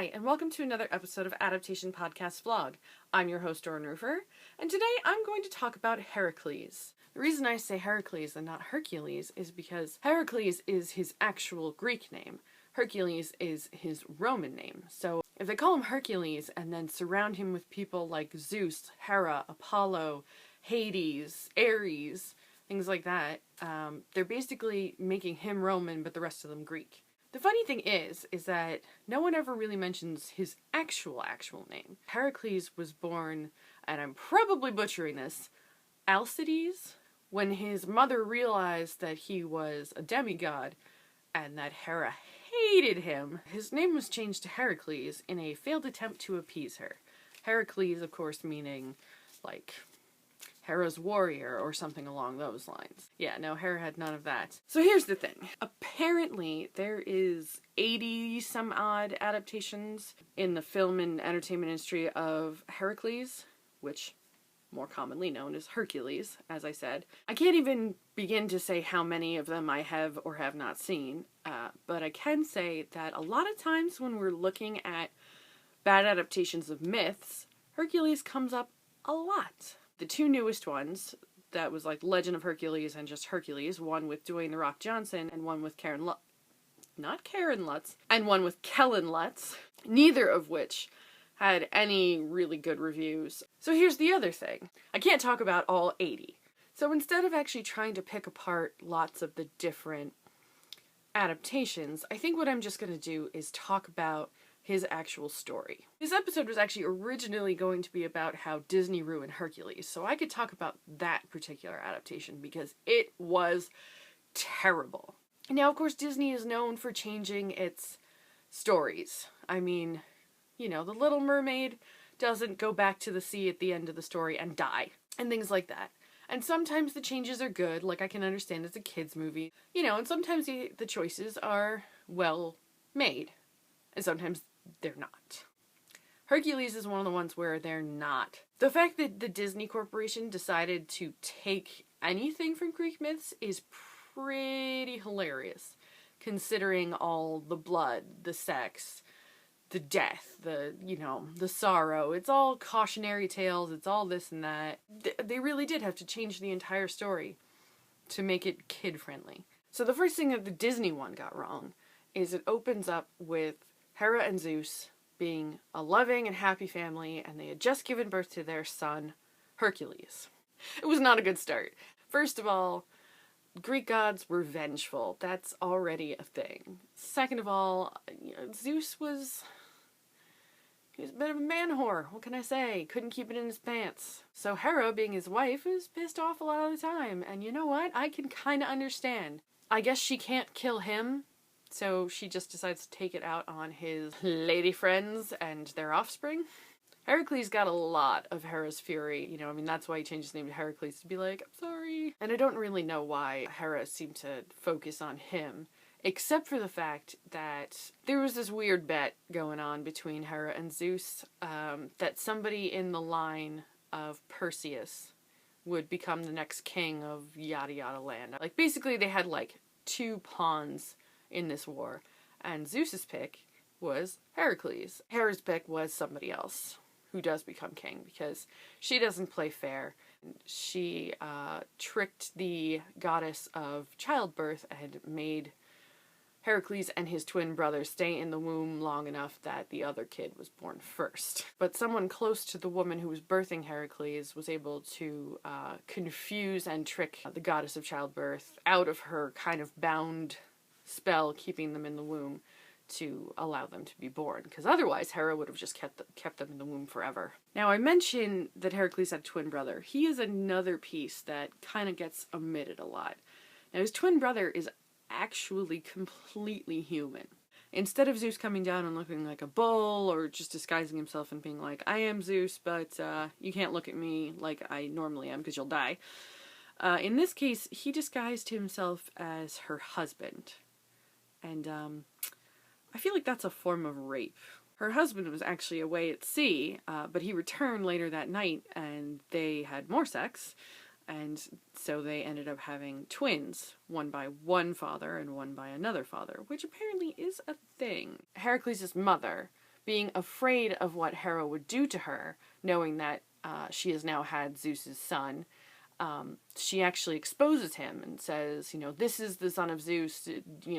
Hi, and welcome to another episode of Adaptation Podcast Vlog. I'm your host, Dorin, and today I'm going to talk about Heracles. The reason I say Heracles and not Hercules is because Heracles is his actual Greek name. Hercules is his Roman name. So if they call him Hercules and then surround him with people like Zeus, Hera, Apollo, Hades, Ares, things like that, they're basically making him Roman but the rest of them Greek. The funny thing is that no one ever really mentions his actual name. Heracles was born, and I'm probably butchering this, Alcides, when his mother realized that he was a demigod and that Hera hated him. His name was changed to Heracles in a failed attempt to appease her. Heracles, of course, meaning, like, Hera's warrior or something along those lines. Yeah, no, Hera had none of that. So here's the thing. Apparently, there is 80 some odd adaptations in the film and entertainment industry of Heracles, which more commonly known as Hercules, as I said. I can't even begin to say how many of them I have or have not seen, but I can say that a lot of times when we're looking at bad adaptations of myths, Hercules comes up a lot. The two newest ones, that was like Legend of Hercules and just Hercules, one with Dwayne "The Rock" Johnson and one with Kellen Lutz, neither of which had any really good reviews. So here's the other thing. I can't talk about all 80. So instead of actually trying to pick apart lots of the different adaptations, I think what I'm just going to do is talk about his actual story. This episode was actually originally going to be about how Disney ruined Hercules, so I could talk about that particular adaptation because it was terrible. Now, of course, Disney is known for changing its stories. I mean, you know, The Little Mermaid doesn't go back to the sea at the end of the story and die, and things like that. And sometimes the changes are good, like I can understand it's a kid's movie, you know, and sometimes the choices are well made, and sometimes they're not. Hercules is one of the ones where they're not. The fact that the Disney Corporation decided to take anything from Greek myths is pretty hilarious, considering all the blood, the sex, the death, the sorrow. It's all cautionary tales, it's all this and that. They really did have to change the entire story to make it kid-friendly. So the first thing that the Disney one got wrong is it opens up with Hera and Zeus being a loving and happy family, and they had just given birth to their son, Hercules. It was not a good start. First of all, Greek gods were vengeful. That's already a thing. Second of all, Zeus was a bit of a man-whore. What can I say? Couldn't keep it in his pants. So Hera, being his wife, was pissed off a lot of the time. And you know what? I can kind of understand. I guess she can't kill him, so she just decides to take it out on his lady friends and their offspring. Heracles got a lot of Hera's fury, that's why he changed his name to Heracles, to be like, I'm sorry. And I don't really know why Hera seemed to focus on him, except for the fact that there was this weird bet going on between Hera and Zeus, that somebody in the line of Perseus would become the next king of yada yada land. Like, basically they had like two pawns in this war, and Zeus's pick was Heracles. Hera's pick was somebody else who does become king, because she doesn't play fair. She tricked the goddess of childbirth and made Heracles and his twin brother stay in the womb long enough that the other kid was born first. But someone close to the woman who was birthing Heracles was able to confuse and trick the goddess of childbirth out of her kind of bound spell keeping them in the womb to allow them to be born, because otherwise Hera would have just kept them in the womb forever. Now, I mentioned that Heracles had a twin brother. He is another piece that kind of gets omitted a lot. Now, his twin brother is actually completely human. Instead of Zeus coming down and looking like a bull or just disguising himself and being like, I am Zeus, but you can't look at me like I normally am because you'll die. In this case, he disguised himself as her husband. And I feel like that's a form of rape. Her husband was actually away at sea, but he returned later that night and they had more sex. And so they ended up having twins, one by one father and one by another father, which apparently is a thing. Heracles' mother being afraid of what Hera would do to her, knowing that she has now had Zeus's son, she actually exposes him and says, this is the son of Zeus,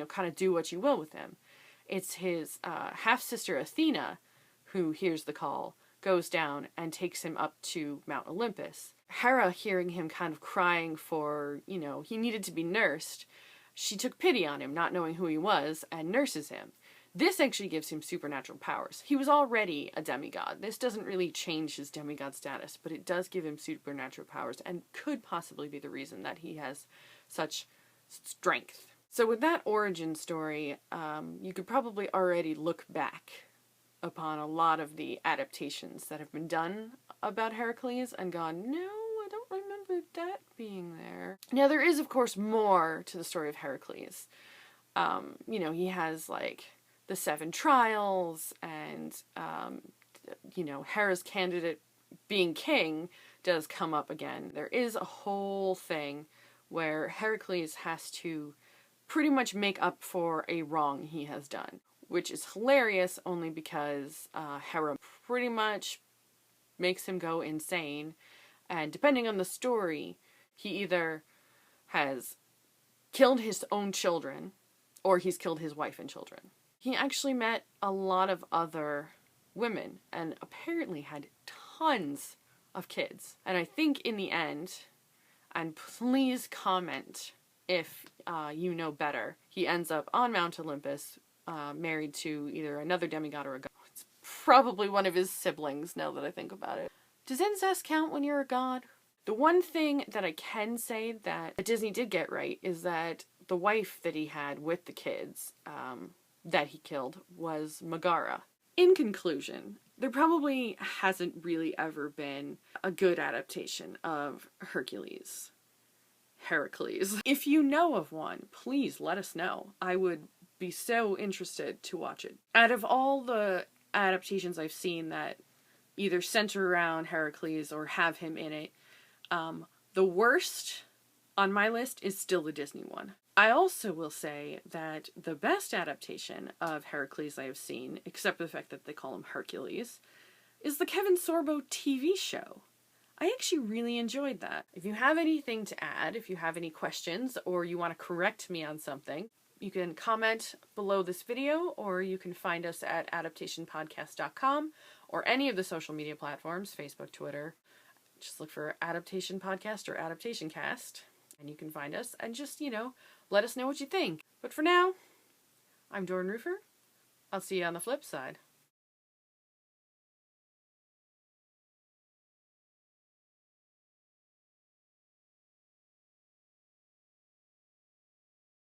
kind of do what you will with him. It's his half-sister Athena who hears the call, goes down, and takes him up to Mount Olympus. Hera, hearing him kind of crying for, he needed to be nursed, she took pity on him, not knowing who he was, and nurses him. This actually gives him supernatural powers. He was already a demigod. This doesn't really change his demigod status, but it does give him supernatural powers and could possibly be the reason that he has such strength. So with that origin story, you could probably already look back upon a lot of the adaptations that have been done about Heracles and gone, no, I don't remember that being there. Now there is, of course, more to the story of Heracles. He has, the 7 trials, and, Hera's candidate being king does come up again. There is a whole thing where Heracles has to pretty much make up for a wrong he has done, which is hilarious only because Hera pretty much makes him go insane, and depending on the story, he either has killed his own children or he's killed his wife and children. He actually met a lot of other women and apparently had tons of kids. And I think in the end, and please comment if you know better, he ends up on Mount Olympus, married to either another demigod or a god. It's probably one of his siblings, now that I think about it. Does incest count when you're a god? The one thing that I can say that Disney did get right is that the wife that he had with the kids, that he killed, was Megara. In conclusion, there probably hasn't really ever been a good adaptation of Hercules. Heracles. If you know of one, please let us know. I would be so interested to watch it. Out of all the adaptations I've seen that either center around Heracles or have him in it, the worst on my list is still the Disney one. I also will say that the best adaptation of Heracles I have seen, except for the fact that they call him Hercules, is the Kevin Sorbo TV show. I actually really enjoyed that. If you have anything to add, if you have any questions, or you want to correct me on something, you can comment below this video, or you can find us at adaptationpodcast.com or any of the social media platforms, Facebook, Twitter. Just look for Adaptation Podcast or Adaptation Cast, and you can find us, and just, let us know what you think. But for now, I'm Dorin Roofer. I'll see you on the flip side.